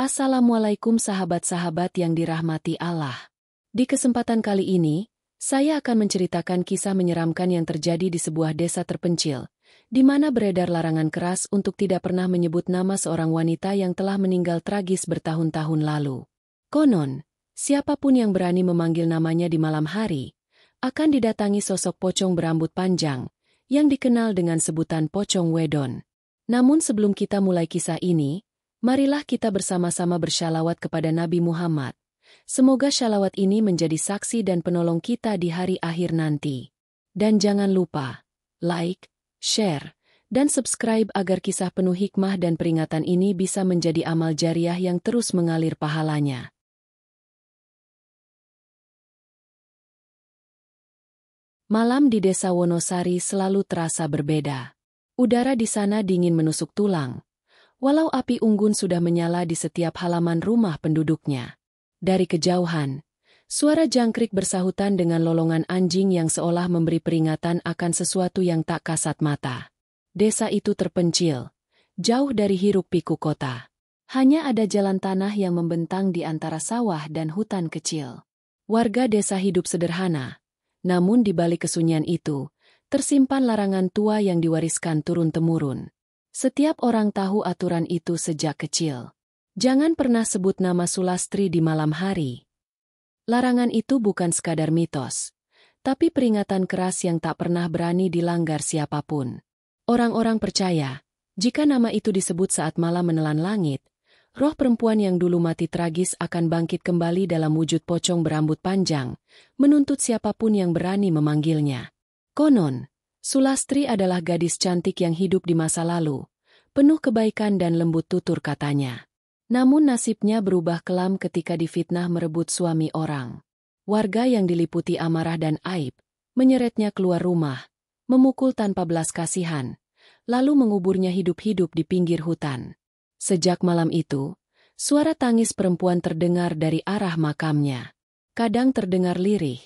Assalamualaikum sahabat-sahabat yang dirahmati Allah. Di kesempatan kali ini, saya akan menceritakan kisah menyeramkan yang terjadi di sebuah desa terpencil, di mana beredar larangan keras untuk tidak pernah menyebut nama seorang wanita yang telah meninggal tragis bertahun-tahun lalu. Konon, siapapun yang berani memanggil namanya di malam hari, akan didatangi sosok pocong berambut panjang, yang dikenal dengan sebutan Pocong Wedon. Namun sebelum kita mulai kisah ini, marilah kita bersama-sama bersyalawat kepada Nabi Muhammad. Semoga syalawat ini menjadi saksi dan penolong kita di hari akhir nanti. Dan jangan lupa, like, share, dan subscribe agar kisah penuh hikmah dan peringatan ini bisa menjadi amal jariah yang terus mengalir pahalanya. Malam di desa Wonosari selalu terasa berbeda. Udara di sana dingin menusuk tulang, walau api unggun sudah menyala di setiap halaman rumah penduduknya. Dari kejauhan, suara jangkrik bersahutan dengan lolongan anjing yang seolah memberi peringatan akan sesuatu yang tak kasat mata. Desa itu terpencil, jauh dari hiruk-pikuk kota. Hanya ada jalan tanah yang membentang di antara sawah dan hutan kecil. Warga desa hidup sederhana, namun di balik kesunyian itu, tersimpan larangan tua yang diwariskan turun-temurun. Setiap orang tahu aturan itu sejak kecil. Jangan pernah sebut nama Sulastri di malam hari. Larangan itu bukan sekadar mitos, tapi peringatan keras yang tak pernah berani dilanggar siapapun. Orang-orang percaya, jika nama itu disebut saat malam menelan langit, roh perempuan yang dulu mati tragis akan bangkit kembali dalam wujud pocong berambut panjang, menuntut siapapun yang berani memanggilnya. Konon, Sulastri adalah gadis cantik yang hidup di masa lalu, penuh kebaikan dan lembut tutur katanya. Namun nasibnya berubah kelam ketika difitnah merebut suami orang. Warga yang diliputi amarah dan aib, menyeretnya keluar rumah, memukul tanpa belas kasihan, lalu menguburnya hidup-hidup di pinggir hutan. Sejak malam itu, suara tangis perempuan terdengar dari arah makamnya. Kadang terdengar lirih,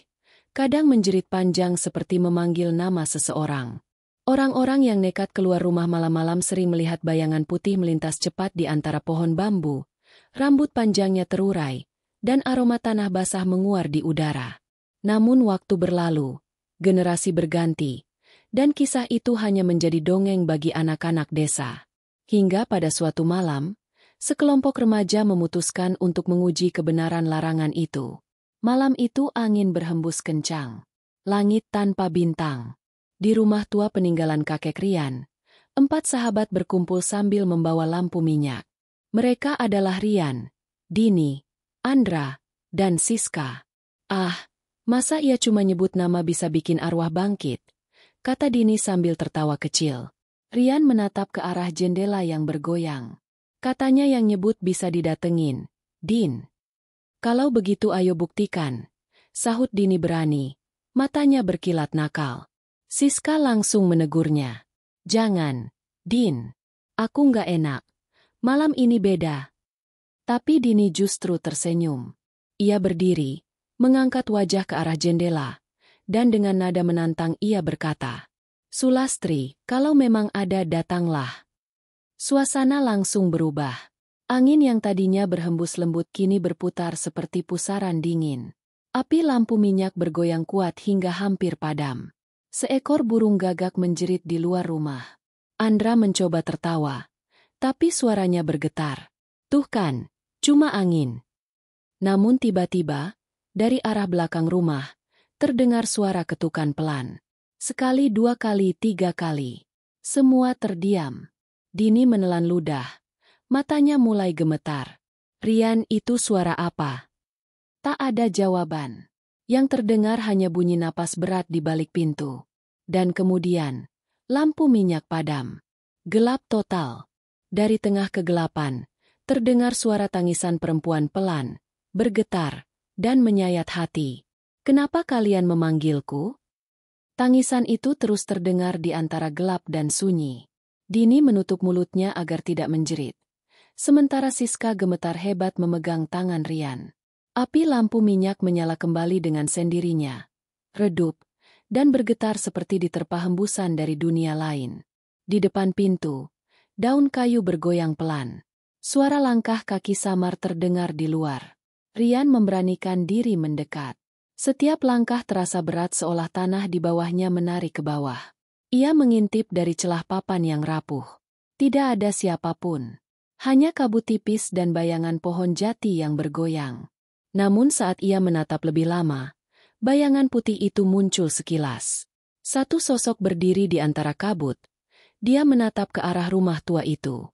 kadang menjerit panjang seperti memanggil nama seseorang. Orang-orang yang nekat keluar rumah malam-malam sering melihat bayangan putih melintas cepat di antara pohon bambu, rambut panjangnya terurai, dan aroma tanah basah menguar di udara. Namun waktu berlalu, generasi berganti, dan kisah itu hanya menjadi dongeng bagi anak-anak desa. Hingga pada suatu malam, sekelompok remaja memutuskan untuk menguji kebenaran larangan itu. Malam itu angin berhembus kencang, langit tanpa bintang. Di rumah tua peninggalan kakek Rian, 4 sahabat berkumpul sambil membawa lampu minyak. Mereka adalah Rian, Dini, Andra, dan Siska. "Ah, masa ia cuma nyebut nama bisa bikin arwah bangkit?" kata Dini sambil tertawa kecil. Rian menatap ke arah jendela yang bergoyang. "Katanya yang nyebut bisa didatengin, Din." "Kalau begitu ayo buktikan," sahut Dini berani, matanya berkilat nakal. Siska langsung menegurnya. "Jangan, Din. Aku nggak enak. Malam ini beda." Tapi Dini justru tersenyum. Ia berdiri, mengangkat wajah ke arah jendela, dan dengan nada menantang ia berkata, "Sulastri, kalau memang ada datanglah." Suasana langsung berubah. Angin yang tadinya berhembus lembut kini berputar seperti pusaran dingin. Api lampu minyak bergoyang kuat hingga hampir padam. Seekor burung gagak menjerit di luar rumah. Andra mencoba tertawa, tapi suaranya bergetar. "Tuh kan, cuma angin." Namun tiba-tiba, dari arah belakang rumah, terdengar suara ketukan pelan. Sekali, 2 kali, 3 kali. Semua terdiam. Dini menelan ludah. Matanya mulai gemetar. "Rian, itu suara apa?" Tak ada jawaban. Yang terdengar hanya bunyi napas berat di balik pintu. Dan kemudian, lampu minyak padam. Gelap total. Dari tengah kegelapan, terdengar suara tangisan perempuan pelan, bergetar, dan menyayat hati. "Kenapa kalian memanggilku?" Tangisan itu terus terdengar di antara gelap dan sunyi. Dini menutup mulutnya agar tidak menjerit. Sementara Siska gemetar hebat memegang tangan Rian. Api lampu minyak menyala kembali dengan sendirinya, redup, dan bergetar seperti diterpa hembusan dari dunia lain. Di depan pintu, daun kayu bergoyang pelan. Suara langkah kaki samar terdengar di luar. Rian memberanikan diri mendekat. Setiap langkah terasa berat seolah tanah di bawahnya menarik ke bawah. Ia mengintip dari celah papan yang rapuh. Tidak ada siapapun. Hanya kabut tipis dan bayangan pohon jati yang bergoyang. Namun saat ia menatap lebih lama, bayangan putih itu muncul sekilas. Satu sosok berdiri di antara kabut. Dia menatap ke arah rumah tua itu.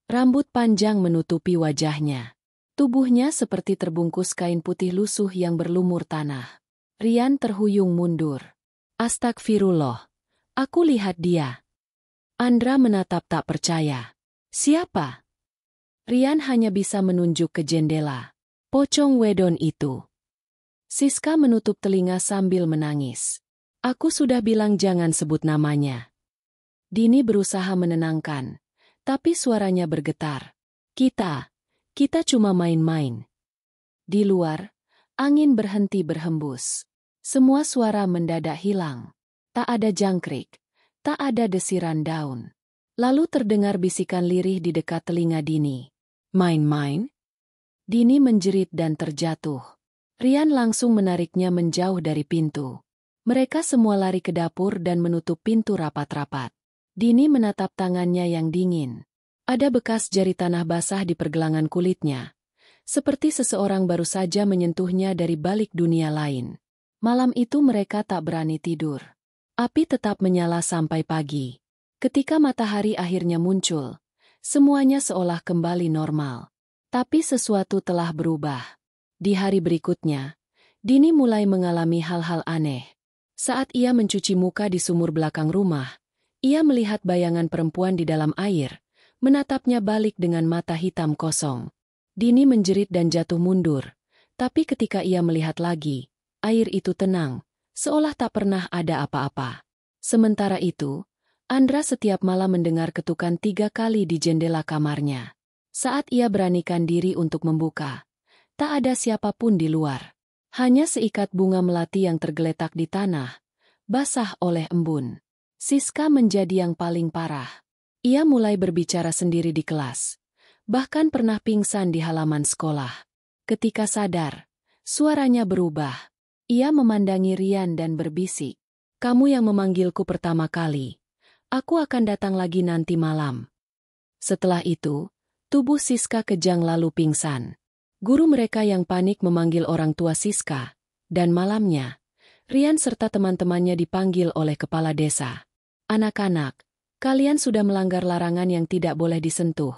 Rambut panjang menutupi wajahnya. Tubuhnya seperti terbungkus kain putih lusuh yang berlumur tanah. Rian terhuyung mundur. Astagfirullah. Aku lihat dia. Andra menatap tak percaya. Siapa? Rian hanya bisa menunjuk ke jendela. Pocong wedon itu. Siska menutup telinga sambil menangis. Aku sudah bilang jangan sebut namanya. Dini berusaha menenangkan, tapi suaranya bergetar. Kita cuma main-main. Di luar, angin berhenti berhembus. Semua suara mendadak hilang. Tak ada jangkrik, tak ada desiran daun. Lalu terdengar bisikan lirih di dekat telinga Dini. Main-main? Dini menjerit dan terjatuh. Rian langsung menariknya menjauh dari pintu. Mereka semua lari ke dapur dan menutup pintu rapat-rapat. Dini menatap tangannya yang dingin. Ada bekas jari tanah basah di pergelangan kulitnya. Seperti seseorang baru saja menyentuhnya dari balik dunia lain. Malam itu mereka tak berani tidur. Api tetap menyala sampai pagi. Ketika matahari akhirnya muncul, semuanya seolah kembali normal. Tapi sesuatu telah berubah. Di hari berikutnya, Dini mulai mengalami hal-hal aneh. Saat ia mencuci muka di sumur belakang rumah, ia melihat bayangan perempuan di dalam air, menatapnya balik dengan mata hitam kosong. Dini menjerit dan jatuh mundur, tapi ketika ia melihat lagi, air itu tenang, seolah tak pernah ada apa-apa. Sementara itu, Andra setiap malam mendengar ketukan 3 kali di jendela kamarnya. Saat ia beranikan diri untuk membuka, tak ada siapapun di luar. Hanya seikat bunga melati yang tergeletak di tanah, basah oleh embun. Siska menjadi yang paling parah. Ia mulai berbicara sendiri di kelas. Bahkan pernah pingsan di halaman sekolah. Ketika sadar, suaranya berubah. Ia memandangi Rian dan berbisik. Kamu yang memanggilku pertama kali. Aku akan datang lagi nanti malam. Setelah itu, tubuh Siska kejang lalu pingsan. Guru mereka yang panik memanggil orang tua Siska. Dan malamnya, Rian serta teman-temannya dipanggil oleh kepala desa. Anak-anak, kalian sudah melanggar larangan yang tidak boleh disentuh.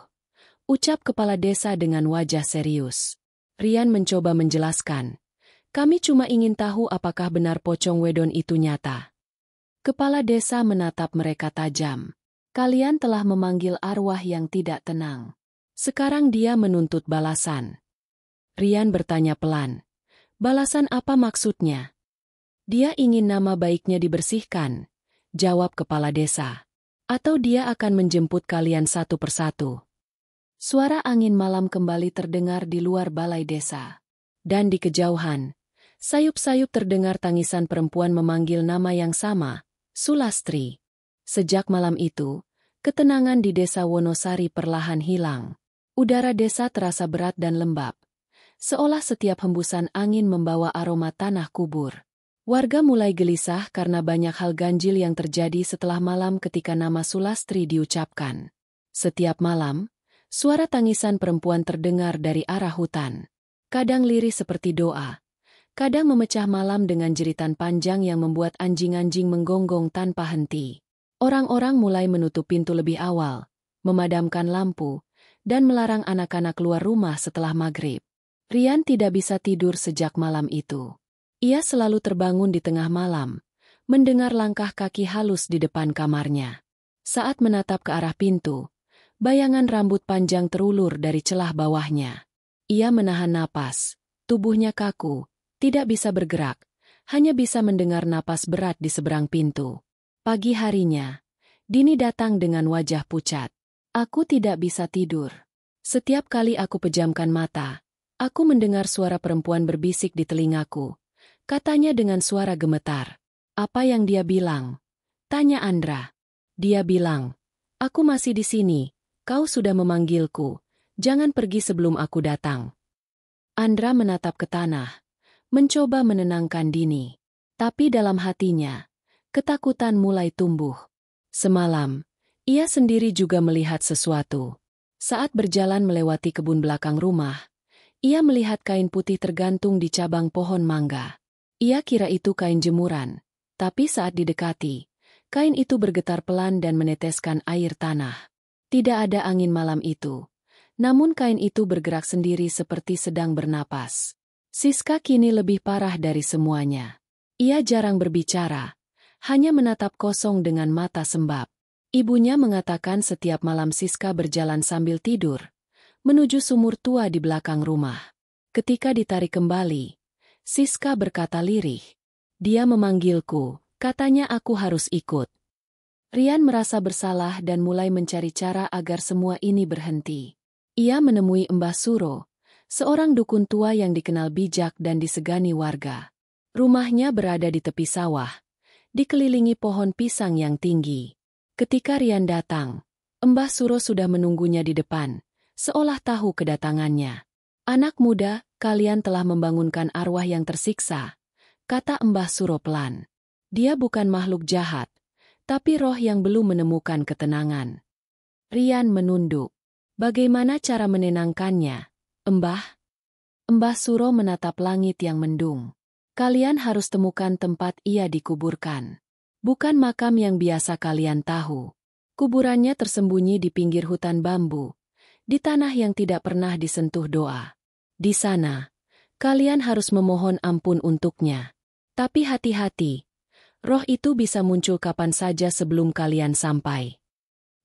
Ucap kepala desa dengan wajah serius. Rian mencoba menjelaskan. Kami cuma ingin tahu apakah benar pocong wedon itu nyata. Kepala desa menatap mereka tajam. Kalian telah memanggil arwah yang tidak tenang. Sekarang dia menuntut balasan. Rian bertanya pelan. Balasan apa maksudnya? Dia ingin nama baiknya dibersihkan, jawab kepala desa. Atau dia akan menjemput kalian satu persatu. Suara angin malam kembali terdengar di luar balai desa. Dan di kejauhan, sayup-sayup terdengar tangisan perempuan memanggil nama yang sama, Sulastri. Sejak malam itu, ketenangan di desa Wonosari perlahan hilang. Udara desa terasa berat dan lembab. Seolah setiap hembusan angin membawa aroma tanah kubur. Warga mulai gelisah karena banyak hal ganjil yang terjadi setelah malam ketika nama Sulastri diucapkan. Setiap malam, suara tangisan perempuan terdengar dari arah hutan. Kadang lirih seperti doa. Kadang memecah malam dengan jeritan panjang yang membuat anjing-anjing menggonggong tanpa henti. Orang-orang mulai menutup pintu lebih awal, memadamkan lampu, dan melarang anak-anak keluar rumah setelah maghrib. Rian tidak bisa tidur sejak malam itu. Ia selalu terbangun di tengah malam, mendengar langkah kaki halus di depan kamarnya. Saat menatap ke arah pintu, bayangan rambut panjang terulur dari celah bawahnya. Ia menahan napas, tubuhnya kaku, tidak bisa bergerak, hanya bisa mendengar napas berat di seberang pintu. Pagi harinya, Dini datang dengan wajah pucat. Aku tidak bisa tidur. Setiap kali aku pejamkan mata, aku mendengar suara perempuan berbisik di telingaku. Katanya dengan suara gemetar. Apa yang dia bilang? Tanya Andra. Dia bilang, aku masih di sini, kau sudah memanggilku. Jangan pergi sebelum aku datang. Andra menatap ke tanah, mencoba menenangkan Dini. Tapi dalam hatinya, ketakutan mulai tumbuh. Semalam, ia sendiri juga melihat sesuatu. Saat berjalan melewati kebun belakang rumah, ia melihat kain putih tergantung di cabang pohon mangga. Ia kira itu kain jemuran, tapi saat didekati, kain itu bergetar pelan dan meneteskan air tanah. Tidak ada angin malam itu, namun kain itu bergerak sendiri seperti sedang bernapas. Siska kini lebih parah dari semuanya. Ia jarang berbicara, hanya menatap kosong dengan mata sembab. Ibunya mengatakan setiap malam Siska berjalan sambil tidur, menuju sumur tua di belakang rumah. Ketika ditarik kembali, Siska berkata lirih. Dia memanggilku, katanya aku harus ikut. Rian merasa bersalah dan mulai mencari cara agar semua ini berhenti. Ia menemui Mbah Suro, seorang dukun tua yang dikenal bijak dan disegani warga. Rumahnya berada di tepi sawah, dikelilingi pohon pisang yang tinggi. Ketika Rian datang, Mbah Suro sudah menunggunya di depan, seolah tahu kedatangannya. Anak muda, kalian telah membangunkan arwah yang tersiksa, kata Mbah Suro pelan. Dia bukan makhluk jahat, tapi roh yang belum menemukan ketenangan. Rian menunduk. Bagaimana cara menenangkannya, Mbah? Mbah Suro menatap langit yang mendung. Kalian harus temukan tempat ia dikuburkan. Bukan makam yang biasa kalian tahu. Kuburannya tersembunyi di pinggir hutan bambu, di tanah yang tidak pernah disentuh doa. Di sana, kalian harus memohon ampun untuknya. Tapi hati-hati, roh itu bisa muncul kapan saja sebelum kalian sampai.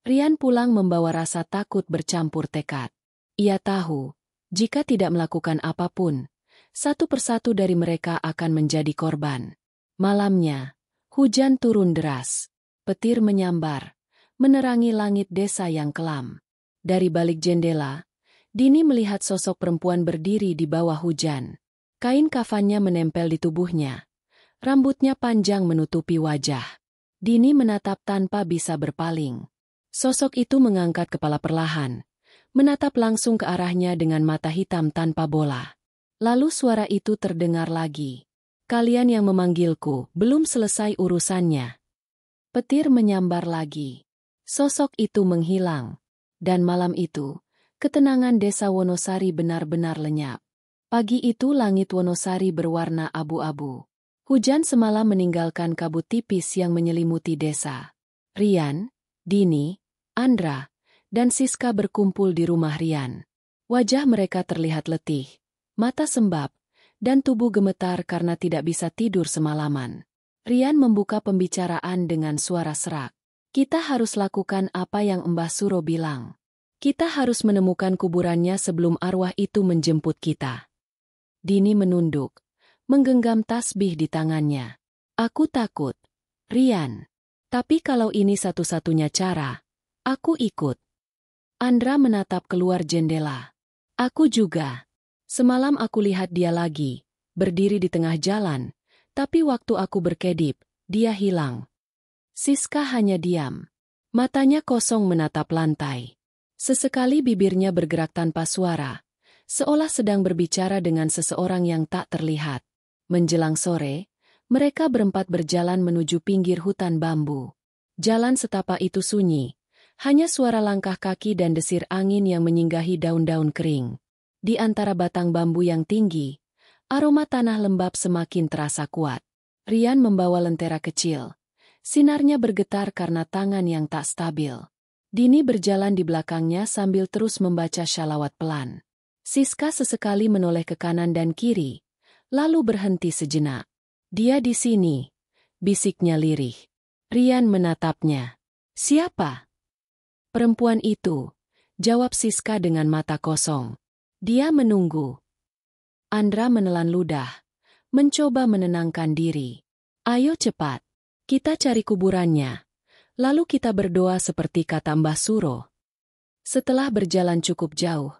Rian pulang membawa rasa takut bercampur tekad. Ia tahu, jika tidak melakukan apapun, satu persatu dari mereka akan menjadi korban. Malamnya, hujan turun deras. Petir menyambar, menerangi langit desa yang kelam. Dari balik jendela, Dini melihat sosok perempuan berdiri di bawah hujan. Kain kafannya menempel di tubuhnya. Rambutnya panjang menutupi wajah. Dini menatap tanpa bisa berpaling. Sosok itu mengangkat kepala perlahan, menatap langsung ke arahnya dengan mata hitam tanpa bola. Lalu suara itu terdengar lagi. Kalian yang memanggilku, belum selesai urusannya. Petir menyambar lagi. Sosok itu menghilang. Dan malam itu, ketenangan desa Wonosari benar-benar lenyap. Pagi itu langit Wonosari berwarna abu-abu. Hujan semalam meninggalkan kabut tipis yang menyelimuti desa. Rian, Dini, Andra, dan Siska berkumpul di rumah Rian. Wajah mereka terlihat letih, mata sembab, dan tubuh gemetar karena tidak bisa tidur semalaman. Rian membuka pembicaraan dengan suara serak. Kita harus lakukan apa yang Mbah Suro bilang. Kita harus menemukan kuburannya sebelum arwah itu menjemput kita. Dini menunduk, menggenggam tasbih di tangannya. Aku takut, Rian. Tapi kalau ini satu-satunya cara, aku ikut. Andra menatap keluar jendela. Aku juga. Semalam aku lihat dia lagi, berdiri di tengah jalan, tapi waktu aku berkedip, dia hilang. Siska hanya diam. Matanya kosong menatap lantai. Sesekali bibirnya bergerak tanpa suara, seolah sedang berbicara dengan seseorang yang tak terlihat. Menjelang sore, mereka berempat berjalan menuju pinggir hutan bambu. Jalan setapak itu sunyi. Hanya suara langkah kaki dan desir angin yang menyinggahi daun-daun kering. Di antara batang bambu yang tinggi, aroma tanah lembab semakin terasa kuat. Rian membawa lentera kecil. Sinarnya bergetar karena tangan yang tak stabil. Dini berjalan di belakangnya sambil terus membaca shalawat pelan. Siska sesekali menoleh ke kanan dan kiri, lalu berhenti sejenak. Dia di sini, bisiknya lirih. Rian menatapnya. Siapa? Perempuan itu, jawab Siska dengan mata kosong. Dia menunggu. Andra menelan ludah, mencoba menenangkan diri. Ayo cepat, kita cari kuburannya. Lalu kita berdoa seperti kata Mbah Suro. Setelah berjalan cukup jauh,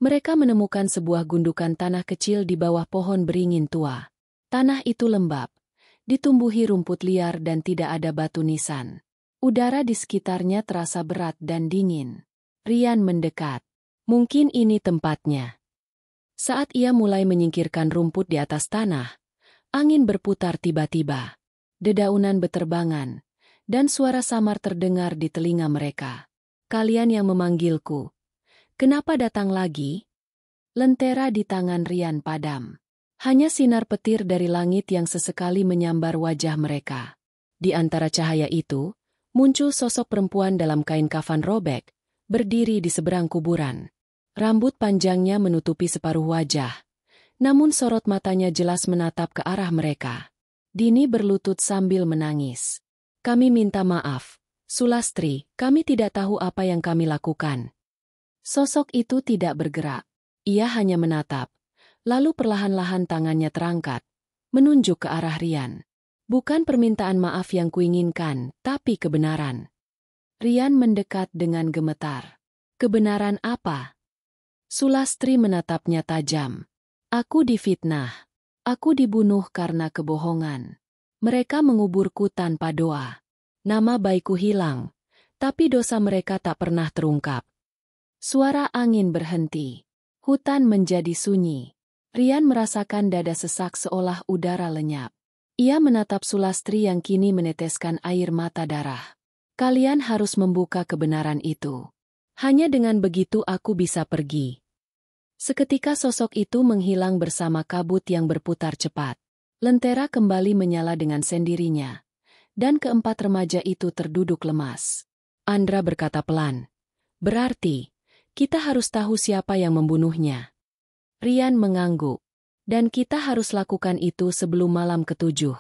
mereka menemukan sebuah gundukan tanah kecil di bawah pohon beringin tua. Tanah itu lembab, ditumbuhi rumput liar dan tidak ada batu nisan. Udara di sekitarnya terasa berat dan dingin. Rian mendekat. Mungkin ini tempatnya. Saat ia mulai menyingkirkan rumput di atas tanah, angin berputar tiba-tiba. Dedaunan beterbangan, dan suara samar terdengar di telinga mereka. Kalian yang memanggilku. Kenapa datang lagi? Lentera di tangan Rian padam. Hanya sinar petir dari langit yang sesekali menyambar wajah mereka. Di antara cahaya itu, muncul sosok perempuan dalam kain kafan robek, berdiri di seberang kuburan. Rambut panjangnya menutupi separuh wajah, namun sorot matanya jelas menatap ke arah mereka. Dini berlutut sambil menangis. Kami minta maaf, Sulastri, kami tidak tahu apa yang kami lakukan. Sosok itu tidak bergerak. Ia hanya menatap, lalu perlahan-lahan tangannya terangkat, menunjuk ke arah Rian. Bukan permintaan maaf yang kuinginkan, tapi kebenaran. Rian mendekat dengan gemetar. Kebenaran apa? Sulastri menatapnya tajam. Aku difitnah. Aku dibunuh karena kebohongan. Mereka menguburku tanpa doa. Nama baikku hilang, tapi dosa mereka tak pernah terungkap. Suara angin berhenti. Hutan menjadi sunyi. Rian merasakan dada sesak seolah udara lenyap. Ia menatap Sulastri yang kini meneteskan air mata darah. Kalian harus membuka kebenaran itu. Hanya dengan begitu aku bisa pergi. Seketika sosok itu menghilang bersama kabut yang berputar cepat. Lentera kembali menyala dengan sendirinya. Dan keempat remaja itu terduduk lemas. Andra berkata pelan. Berarti, kita harus tahu siapa yang membunuhnya. Rian mengangguk. Dan kita harus lakukan itu sebelum malam ketujuh.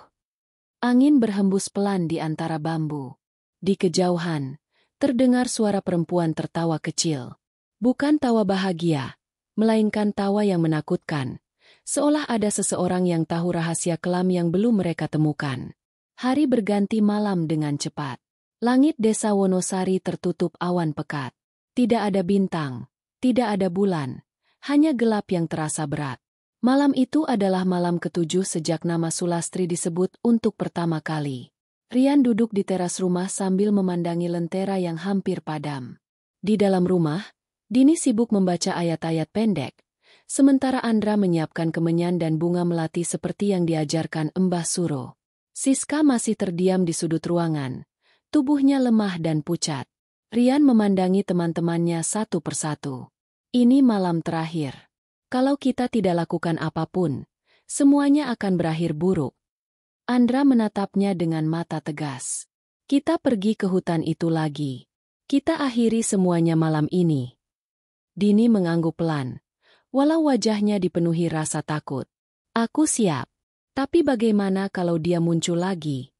Angin berhembus pelan di antara bambu. Di kejauhan, terdengar suara perempuan tertawa kecil. Bukan tawa bahagia, melainkan tawa yang menakutkan. Seolah ada seseorang yang tahu rahasia kelam yang belum mereka temukan. Hari berganti malam dengan cepat. Langit desa Wonosari tertutup awan pekat. Tidak ada bintang, tidak ada bulan, hanya gelap yang terasa berat. Malam itu adalah malam ketujuh sejak nama Sulastri disebut untuk pertama kali. Rian duduk di teras rumah sambil memandangi lentera yang hampir padam. Di dalam rumah, Dini sibuk membaca ayat-ayat pendek, sementara Andra menyiapkan kemenyan dan bunga melati seperti yang diajarkan Mbah Suro. Siska masih terdiam di sudut ruangan, tubuhnya lemah dan pucat. Rian memandangi teman-temannya satu persatu. Ini malam terakhir. Kalau kita tidak lakukan apapun, semuanya akan berakhir buruk. Andra menatapnya dengan mata tegas. Kita pergi ke hutan itu lagi. Kita akhiri semuanya malam ini. Dini mengangguk pelan, walau wajahnya dipenuhi rasa takut. Aku siap. Tapi bagaimana kalau dia muncul lagi?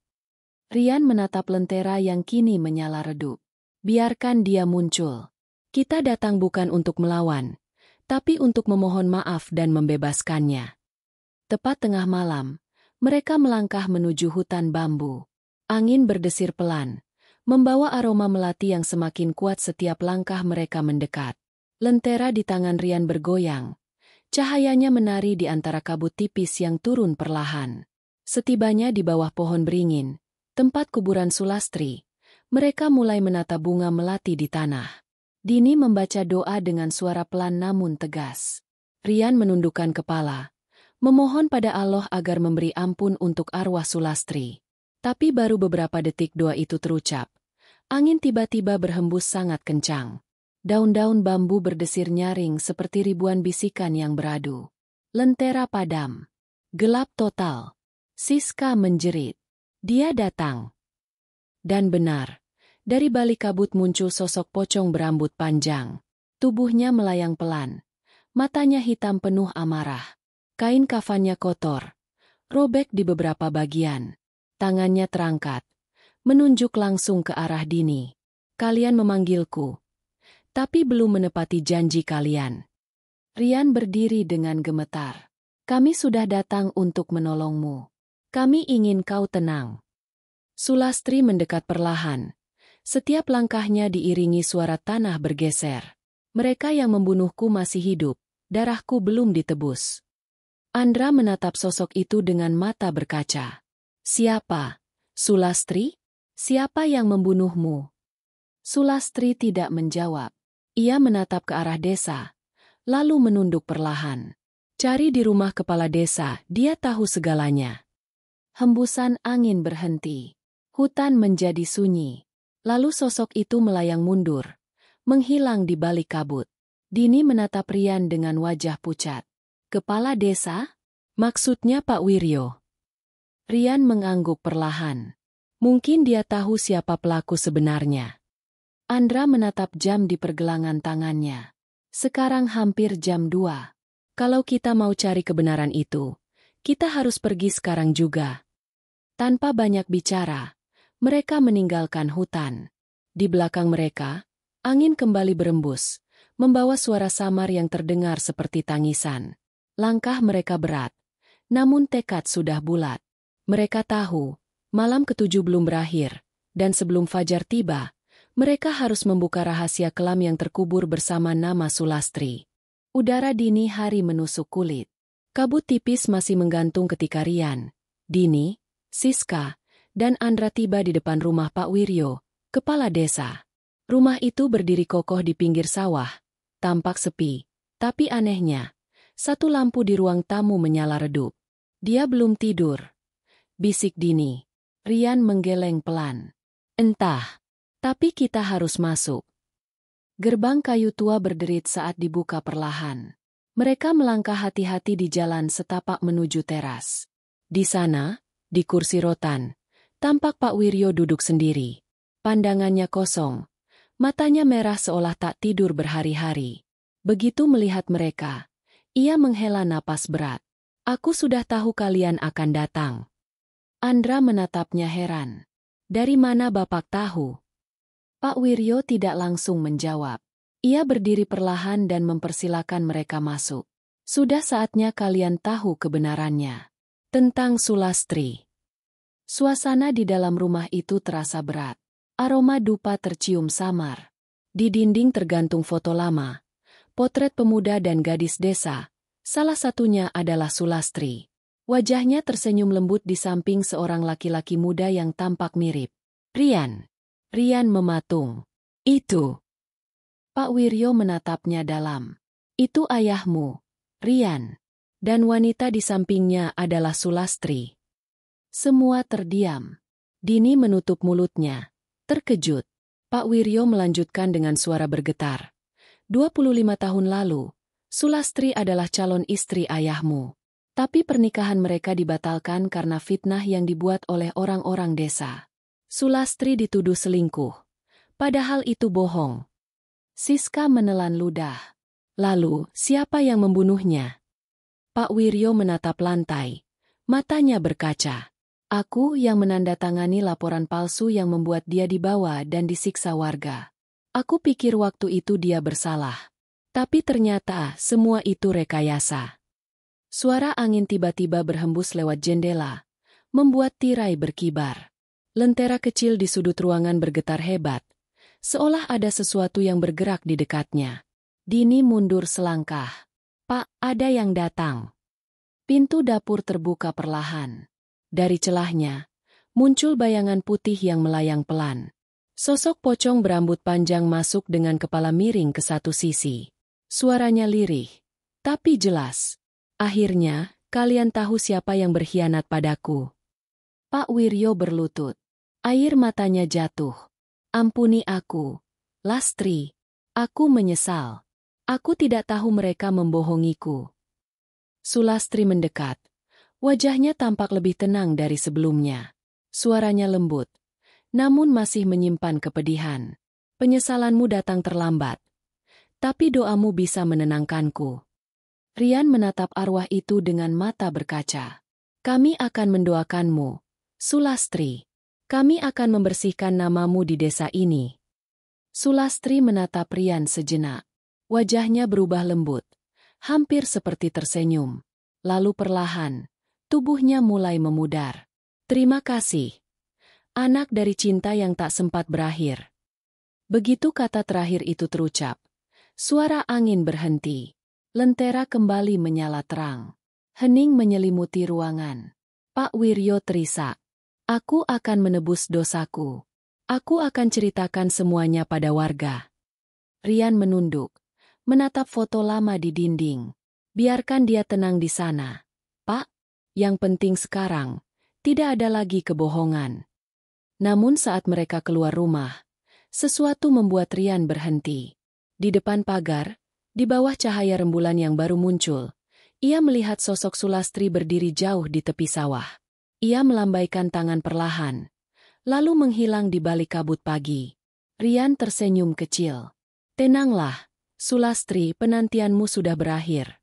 Rian menatap lentera yang kini menyala redup. Biarkan dia muncul. Kita datang bukan untuk melawan, tapi untuk memohon maaf dan membebaskannya. Tepat tengah malam, mereka melangkah menuju hutan bambu. Angin berdesir pelan, membawa aroma melati yang semakin kuat setiap langkah mereka mendekat. Lentera di tangan Rian bergoyang. Cahayanya menari di antara kabut tipis yang turun perlahan. Setibanya di bawah pohon beringin, tempat kuburan Sulastri, mereka mulai menata bunga melati di tanah. Dini membaca doa dengan suara pelan namun tegas. Rian menundukkan kepala, memohon pada Allah agar memberi ampun untuk arwah Sulastri. Tapi baru beberapa detik doa itu terucap, angin tiba-tiba berhembus sangat kencang. Daun-daun bambu berdesir nyaring seperti ribuan bisikan yang beradu. Lentera padam. Gelap total. Siska menjerit. Dia datang. Dan benar, dari balik kabut muncul sosok pocong berambut panjang. Tubuhnya melayang pelan. Matanya hitam penuh amarah. Kain kafannya kotor. Robek di beberapa bagian. Tangannya terangkat. Menunjuk langsung ke arah Dini. Kalian memanggilku. Tapi belum menepati janji kalian. Rian berdiri dengan gemetar. Kami sudah datang untuk menolongmu. Kami ingin kau tenang. Sulastri mendekat perlahan. Setiap langkahnya diiringi suara tanah bergeser. Mereka yang membunuhku masih hidup. Darahku belum ditebus. Andra menatap sosok itu dengan mata berkaca. Siapa? Sulastri? Siapa yang membunuhmu? Sulastri tidak menjawab. Ia menatap ke arah desa, lalu menunduk perlahan. Cari di rumah kepala desa, dia tahu segalanya. Hembusan angin berhenti. Hutan menjadi sunyi. Lalu sosok itu melayang mundur, menghilang di balik kabut. Dini menatap Rian dengan wajah pucat. Kepala desa? Maksudnya Pak Wiryo. Rian mengangguk perlahan. Mungkin dia tahu siapa pelaku sebenarnya. Andra menatap jam di pergelangan tangannya. Sekarang hampir jam 2. Kalau kita mau cari kebenaran itu, kita harus pergi sekarang juga. Tanpa banyak bicara, mereka meninggalkan hutan. Di belakang mereka, angin kembali berembus, membawa suara samar yang terdengar seperti tangisan. Langkah mereka berat, namun tekad sudah bulat. Mereka tahu, malam ketujuh belum berakhir, dan sebelum fajar tiba, mereka harus membuka rahasia kelam yang terkubur bersama nama Sulastri. Udara dini hari menusuk kulit. Kabut tipis masih menggantung ketika Rian, Dini, Siska, dan Andra tiba di depan rumah Pak Wiryo, kepala desa. Rumah itu berdiri kokoh di pinggir sawah, tampak sepi, tapi anehnya, satu lampu di ruang tamu menyala redup. Dia belum tidur, bisik Dini. Rian menggeleng pelan. Entah, tapi kita harus masuk. Gerbang kayu tua berderit saat dibuka perlahan. Mereka melangkah hati-hati di jalan setapak menuju teras. Di sana, di kursi rotan, tampak Pak Wiryo duduk sendiri. Pandangannya kosong, matanya merah seolah tak tidur berhari-hari. Begitu melihat mereka, ia menghela napas berat. Aku sudah tahu kalian akan datang. Andra menatapnya heran. Dari mana Bapak tahu? Pak Wiryo tidak langsung menjawab. Ia berdiri perlahan dan mempersilakan mereka masuk. Sudah saatnya kalian tahu kebenarannya. Tentang Sulastri. Suasana di dalam rumah itu terasa berat. Aroma dupa tercium samar. Di dinding tergantung foto lama. Potret pemuda dan gadis desa. Salah satunya adalah Sulastri. Wajahnya tersenyum lembut di samping seorang laki-laki muda yang tampak mirip. Rian. Rian mematung. Itu. Pak Wiryo menatapnya dalam. Itu ayahmu, Rian. Dan wanita di sampingnya adalah Sulastri. Semua terdiam. Dini menutup mulutnya. Terkejut. Pak Wiryo melanjutkan dengan suara bergetar. 25 tahun lalu, Sulastri adalah calon istri ayahmu. Tapi pernikahan mereka dibatalkan karena fitnah yang dibuat oleh orang-orang desa. Sulastri dituduh selingkuh. Padahal itu bohong. Siska menelan ludah. Lalu, siapa yang membunuhnya? Pak Wiryo menatap lantai. Matanya berkaca. Aku yang menandatangani laporan palsu yang membuat dia dibawa dan disiksa warga. Aku pikir waktu itu dia bersalah. Tapi ternyata semua itu rekayasa. Suara angin tiba-tiba berhembus lewat jendela, membuat tirai berkibar. Lentera kecil di sudut ruangan bergetar hebat, seolah ada sesuatu yang bergerak di dekatnya. Dini mundur selangkah. Pak, ada yang datang. Pintu dapur terbuka perlahan. Dari celahnya, muncul bayangan putih yang melayang pelan. Sosok pocong berambut panjang masuk dengan kepala miring ke satu sisi. Suaranya lirih, tapi jelas. Akhirnya, kalian tahu siapa yang berkhianat padaku. Pak Wiryo berlutut. Air matanya jatuh. Ampuni aku, Lastri. Aku menyesal. Aku tidak tahu mereka membohongiku. Sulastri mendekat. Wajahnya tampak lebih tenang dari sebelumnya. Suaranya lembut, namun masih menyimpan kepedihan. Penyesalanmu datang terlambat. Tapi doamu bisa menenangkanku. Rian menatap arwah itu dengan mata berkaca. Kami akan mendoakanmu, Sulastri. Kami akan membersihkan namamu di desa ini. Sulastri menatap Rian sejenak. Wajahnya berubah lembut, hampir seperti tersenyum. Lalu perlahan, tubuhnya mulai memudar. Terima kasih, anak dari cinta yang tak sempat berakhir. Begitu kata terakhir itu terucap, suara angin berhenti. Lentera kembali menyala terang. Hening menyelimuti ruangan. Pak Wiryo terisak. Aku akan menebus dosaku. Aku akan ceritakan semuanya pada warga. Rian menunduk, menatap foto lama di dinding. Biarkan dia tenang di sana. Pak, yang penting sekarang, tidak ada lagi kebohongan. Namun saat mereka keluar rumah, sesuatu membuat Rian berhenti. Di depan pagar, di bawah cahaya rembulan yang baru muncul, ia melihat sosok Sulastri berdiri jauh di tepi sawah. Ia melambaikan tangan perlahan, lalu menghilang di balik kabut pagi. Rian tersenyum kecil. Tenanglah, Sulastri, penantianmu sudah berakhir.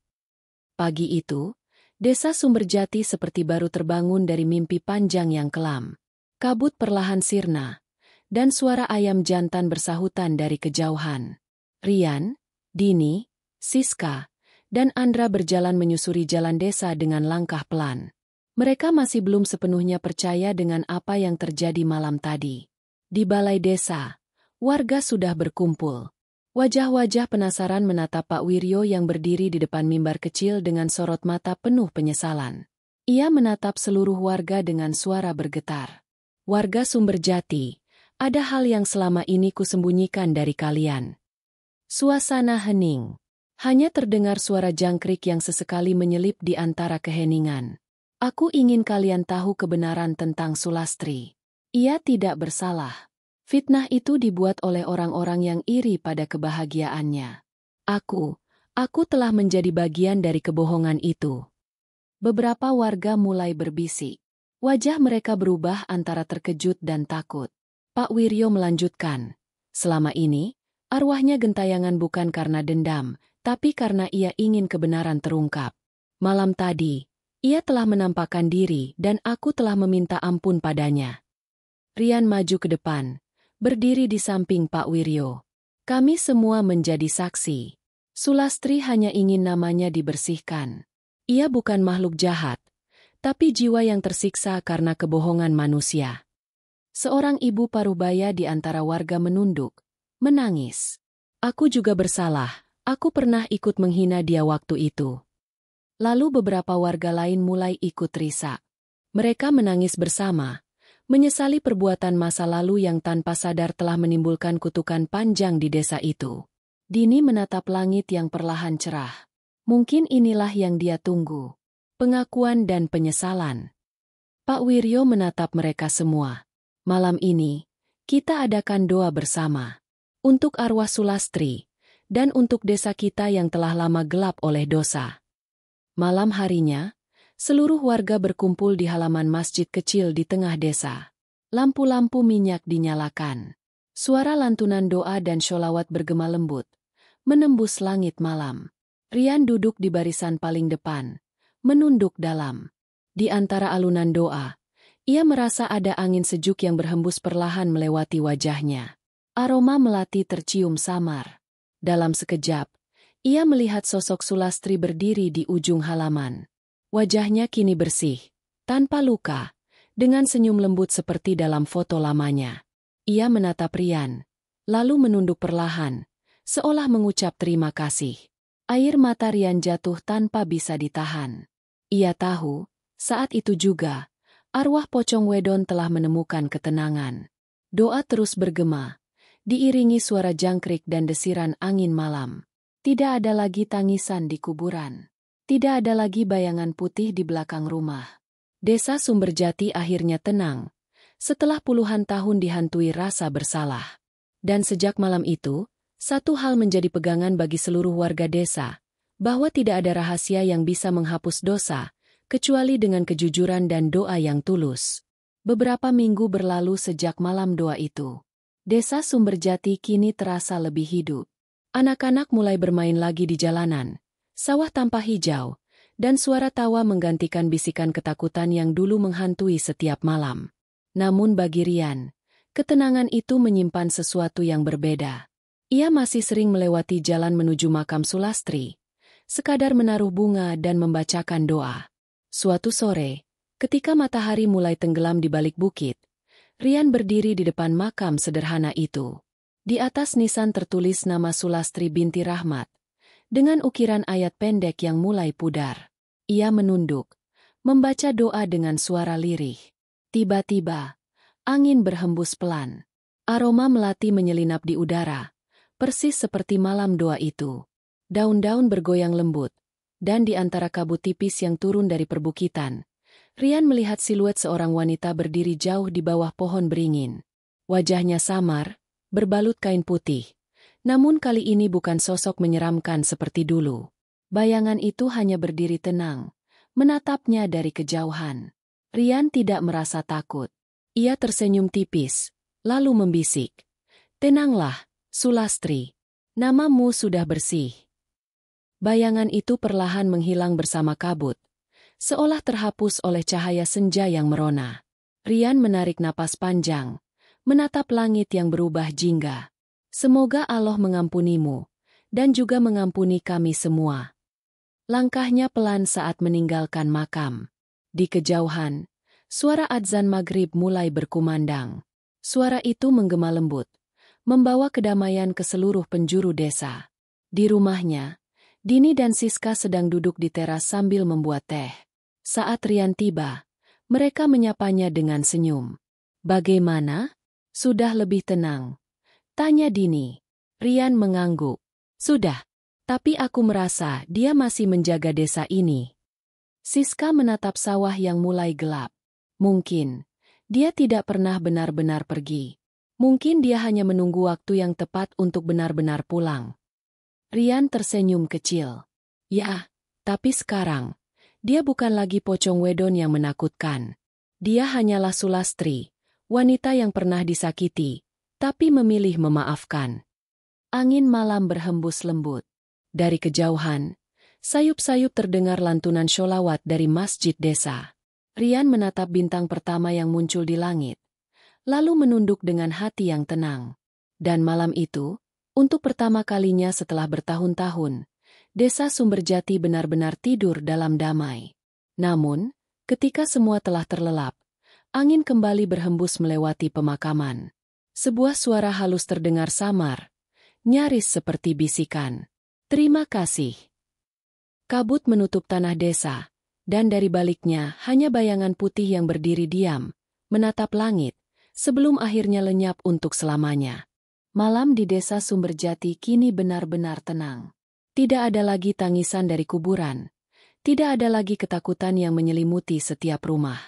Pagi itu, desa Sumberjati seperti baru terbangun dari mimpi panjang yang kelam. Kabut perlahan sirna, dan suara ayam jantan bersahutan dari kejauhan. Rian, Dini, Siska, dan Andra berjalan menyusuri jalan desa dengan langkah pelan. Mereka masih belum sepenuhnya percaya dengan apa yang terjadi malam tadi. Di balai desa, warga sudah berkumpul. Wajah-wajah penasaran menatap Pak Wiryo yang berdiri di depan mimbar kecil dengan sorot mata penuh penyesalan. Ia menatap seluruh warga dengan suara bergetar. Warga Sumberjati, ada hal yang selama ini kusembunyikan dari kalian. Suasana hening. Hanya terdengar suara jangkrik yang sesekali menyelip di antara keheningan. Aku ingin kalian tahu kebenaran tentang Sulastri. Ia tidak bersalah. Fitnah itu dibuat oleh orang-orang yang iri pada kebahagiaannya. Aku telah menjadi bagian dari kebohongan itu. Beberapa warga mulai berbisik. Wajah mereka berubah antara terkejut dan takut. Pak Wiryo melanjutkan, selama ini, arwahnya gentayangan bukan karena dendam, tapi karena ia ingin kebenaran terungkap. Malam tadi, ia telah menampakkan diri dan aku telah meminta ampun padanya. Rian maju ke depan, berdiri di samping Pak Wiryo. Kami semua menjadi saksi. Sulastri hanya ingin namanya dibersihkan. Ia bukan makhluk jahat, tapi jiwa yang tersiksa karena kebohongan manusia. Seorang ibu parubaya di antara warga menunduk, menangis. Aku juga bersalah, aku pernah ikut menghina dia waktu itu. Lalu beberapa warga lain mulai ikut risak. Mereka menangis bersama, menyesali perbuatan masa lalu yang tanpa sadar telah menimbulkan kutukan panjang di desa itu. Dini menatap langit yang perlahan cerah. Mungkin inilah yang dia tunggu. Pengakuan dan penyesalan. Pak Wiryo menatap mereka semua. Malam ini, kita adakan doa bersama. Untuk arwah Sulastri, dan untuk desa kita yang telah lama gelap oleh dosa. Malam harinya, seluruh warga berkumpul di halaman masjid kecil di tengah desa. Lampu-lampu minyak dinyalakan. Suara lantunan doa dan sholawat bergema lembut, menembus langit malam. Rian duduk di barisan paling depan, menunduk dalam. Di antara alunan doa, ia merasa ada angin sejuk yang berhembus perlahan melewati wajahnya. Aroma melati tercium samar. Dalam sekejap, ia melihat sosok Sulastri berdiri di ujung halaman. Wajahnya kini bersih, tanpa luka, dengan senyum lembut seperti dalam foto lamanya. Ia menatap Rian, lalu menunduk perlahan, seolah mengucap terima kasih. Air mata Rian jatuh tanpa bisa ditahan. Ia tahu, saat itu juga, arwah Pocong Wedon telah menemukan ketenangan. Doa terus bergema, diiringi suara jangkrik dan desiran angin malam. Tidak ada lagi tangisan di kuburan. Tidak ada lagi bayangan putih di belakang rumah. Desa Sumberjati akhirnya tenang, setelah puluhan tahun dihantui rasa bersalah. Dan sejak malam itu, satu hal menjadi pegangan bagi seluruh warga desa, bahwa tidak ada rahasia yang bisa menghapus dosa, kecuali dengan kejujuran dan doa yang tulus. Beberapa minggu berlalu sejak malam doa itu. Desa Sumberjati kini terasa lebih hidup. Anak-anak mulai bermain lagi di jalanan. Sawah tampak hijau, dan suara tawa menggantikan bisikan ketakutan yang dulu menghantui setiap malam. Namun bagi Rian, ketenangan itu menyimpan sesuatu yang berbeda. Ia masih sering melewati jalan menuju makam Sulastri, sekadar menaruh bunga dan membacakan doa. Suatu sore, ketika matahari mulai tenggelam di balik bukit, Rian berdiri di depan makam sederhana itu. Di atas nisan tertulis nama Sulastri binti Rahmat, dengan ukiran ayat pendek yang mulai pudar. Ia menunduk, membaca doa dengan suara lirih. Tiba-tiba, angin berhembus pelan. Aroma melati menyelinap di udara, persis seperti malam doa itu. Daun-daun bergoyang lembut, dan di antara kabut tipis yang turun dari perbukitan, Rian melihat siluet seorang wanita berdiri jauh di bawah pohon beringin. Wajahnya samar, berbalut kain putih. Namun kali ini bukan sosok menyeramkan seperti dulu. Bayangan itu hanya berdiri tenang, menatapnya dari kejauhan. Rian tidak merasa takut. Ia tersenyum tipis, lalu membisik. "Tenanglah, Sulastri. Namamu sudah bersih." Bayangan itu perlahan menghilang bersama kabut, seolah terhapus oleh cahaya senja yang merona. Rian menarik napas panjang, menatap langit yang berubah jingga. "Semoga Allah mengampunimu, dan juga mengampuni kami semua." Langkahnya pelan saat meninggalkan makam. Di kejauhan, suara adzan maghrib mulai berkumandang. Suara itu menggema lembut, membawa kedamaian ke seluruh penjuru desa. Di rumahnya, Dini dan Siska sedang duduk di teras sambil membuat teh. Saat Rian tiba, mereka menyapanya dengan senyum. "Bagaimana? Sudah lebih tenang?" tanya Dini. Rian mengangguk. "Sudah, tapi aku merasa dia masih menjaga desa ini." Siska menatap sawah yang mulai gelap. Mungkin dia tidak pernah benar-benar pergi. Mungkin dia hanya menunggu waktu yang tepat untuk benar-benar pulang. Rian tersenyum kecil. "Ya, tapi sekarang, dia bukan lagi pocong wedon yang menakutkan. Dia hanyalah Sulastri, wanita yang pernah disakiti, tapi memilih memaafkan." Angin malam berhembus lembut. Dari kejauhan, sayup-sayup terdengar lantunan sholawat dari masjid desa. Rian menatap bintang pertama yang muncul di langit, lalu menunduk dengan hati yang tenang. Dan malam itu, untuk pertama kalinya setelah bertahun-tahun, desa Sumberjati benar-benar tidur dalam damai. Namun, ketika semua telah terlelap, angin kembali berhembus melewati pemakaman. Sebuah suara halus terdengar samar, nyaris seperti bisikan. "Terima kasih." Kabut menutup tanah desa, dan dari baliknya hanya bayangan putih yang berdiri diam, menatap langit, sebelum akhirnya lenyap untuk selamanya. Malam di desa Sumberjati kini benar-benar tenang. Tidak ada lagi tangisan dari kuburan. Tidak ada lagi ketakutan yang menyelimuti setiap rumah.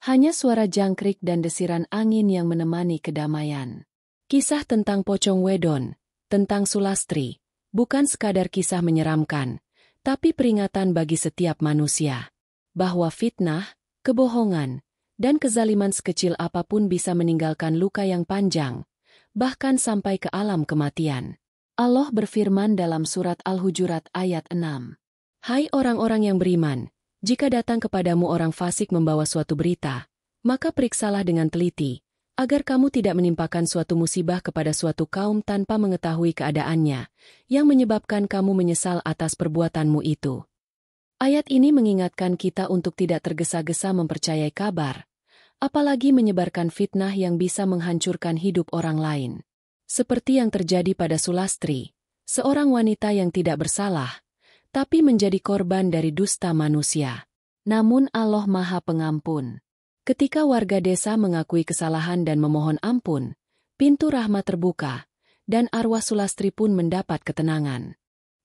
Hanya suara jangkrik dan desiran angin yang menemani kedamaian. Kisah tentang pocong wedon, tentang Sulastri, bukan sekadar kisah menyeramkan, tapi peringatan bagi setiap manusia. Bahwa fitnah, kebohongan, dan kezaliman sekecil apapun bisa meninggalkan luka yang panjang, bahkan sampai ke alam kematian. Allah berfirman dalam surat Al-Hujurat ayat 6. "Hai orang-orang yang beriman, jika datang kepadamu orang fasik membawa suatu berita, maka periksalah dengan teliti, agar kamu tidak menimpakan suatu musibah kepada suatu kaum tanpa mengetahui keadaannya, yang menyebabkan kamu menyesal atas perbuatanmu itu." Ayat ini mengingatkan kita untuk tidak tergesa-gesa mempercayai kabar, apalagi menyebarkan fitnah yang bisa menghancurkan hidup orang lain. Seperti yang terjadi pada Sulastri, seorang wanita yang tidak bersalah, tapi menjadi korban dari dusta manusia. Namun Allah Maha Pengampun. Ketika warga desa mengakui kesalahan dan memohon ampun, pintu rahmat terbuka, dan arwah Sulastri pun mendapat ketenangan.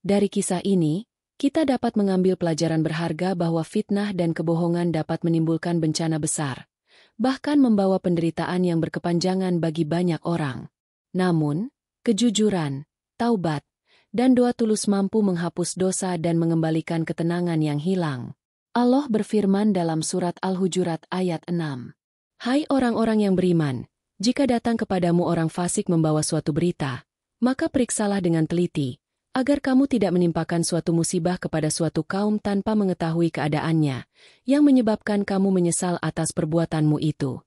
Dari kisah ini, kita dapat mengambil pelajaran berharga bahwa fitnah dan kebohongan dapat menimbulkan bencana besar, bahkan membawa penderitaan yang berkepanjangan bagi banyak orang. Namun, kejujuran, taubat, dan doa tulus mampu menghapus dosa dan mengembalikan ketenangan yang hilang. Allah berfirman dalam surat Al-Hujurat ayat 6. "Hai orang-orang yang beriman, jika datang kepadamu orang fasik membawa suatu berita, maka periksalah dengan teliti, agar kamu tidak menimpakan suatu musibah kepada suatu kaum tanpa mengetahui keadaannya, yang menyebabkan kamu menyesal atas perbuatanmu itu."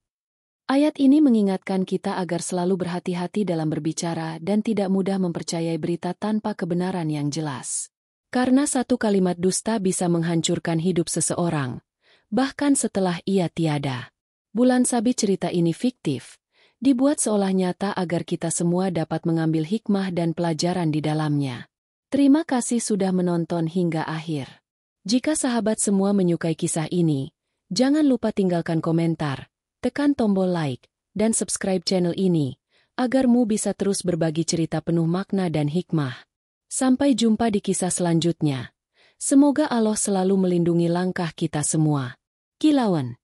Ayat ini mengingatkan kita agar selalu berhati-hati dalam berbicara dan tidak mudah mempercayai berita tanpa kebenaran yang jelas. Karena satu kalimat dusta bisa menghancurkan hidup seseorang, bahkan setelah ia tiada. Bulan sabit cerita ini fiktif, dibuat seolah nyata agar kita semua dapat mengambil hikmah dan pelajaran di dalamnya. Terima kasih sudah menonton hingga akhir. Jika sahabat semua menyukai kisah ini, jangan lupa tinggalkan komentar, tekan tombol like, dan subscribe channel ini, agar Mu bisa terus berbagi cerita penuh makna dan hikmah. Sampai jumpa di kisah selanjutnya. Semoga Allah selalu melindungi langkah kita semua. Kilauan.